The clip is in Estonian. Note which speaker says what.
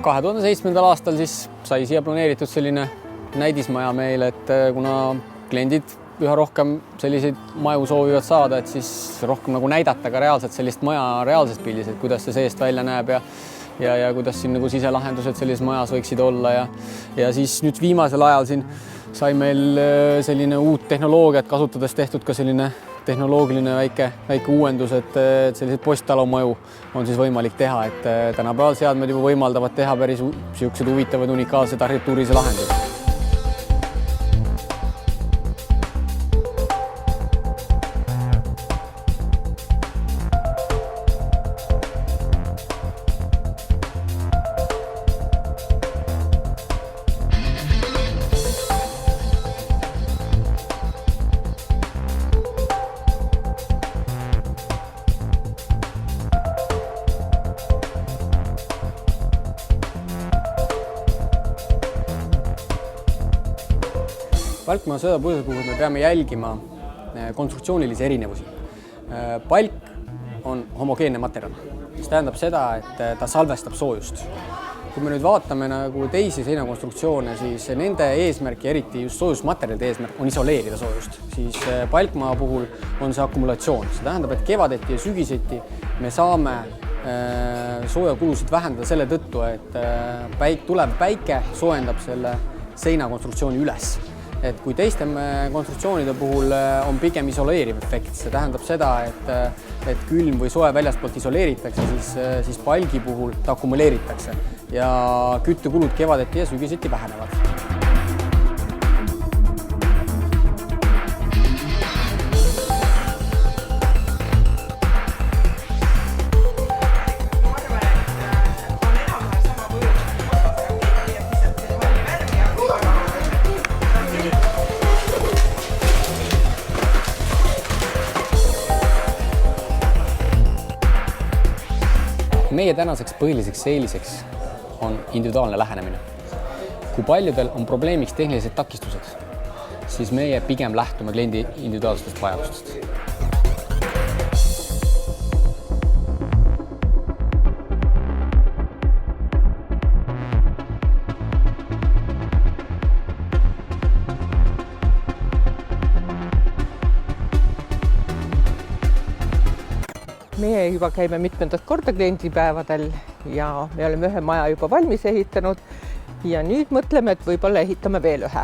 Speaker 1: 2007. aastal siis sai siia planeeritud selline näidismaja meil, et kuna kliendid üha rohkem selliseid maju soovivad saada, et siis rohkem nagu näidata ka reaalselt sellist maja reaalses pildis, et kuidas see seest välja näeb ja kuidas siin nagu siselahendused sellises majas võiksid olla ja siis nüüd viimasel ajal siin sai meil selline uut tehnoloogiat kasutades tehtud ka selline tehnoloogiline väike uuendus, et selliseid posttalumaju on siis võimalik teha, et tänapäeval seadmed juba võimaldavad teha päris siuksed huvitavad unikaalsed arhitektuurilise lahendid. Palkmaa söödapõhjuse puhul me peame jälgima konstruktsioonilisi erinevusi. Palk on homogeenne materjal, mis tähendab seda, et ta salvestab soojust. Kui me nüüd vaatame nagu teisi seinakonstruktsioone, siis nende eesmärk ja eriti just soojusmaterjalide eesmärk on isoleerida soojust. Siis palkmaa puhul on see akumulatsioon. See tähendab, et kevadeti ja sügiseti me saame soojakulusid vähendada selle tõttu, et tulev päike soojendab selle seinakonstruktsiooni üles. Et kui teiste konstruktsioonide puhul on pigem isoleeriv efekt, see tähendab seda, et külm või soe väljastpoolt isoleeritakse, siis palgi puhul ta akumuleeritakse ja küttekulud kevadeti ja sügiseti vähenevad. Meie tänaseks põhiliseks eeliseks on individuaalne lähenemine. Kui paljudel on probleemiks tehnilised takistused, siis meie pigem lähtume kliendi individuaalsetest vajadustest.
Speaker 2: Meie juba käime mitmendat korda kliendipäevadel ja me oleme ühe maja juba valmis ehitanud ja nüüd mõtleme, et võib-olla ehitame veel ühe.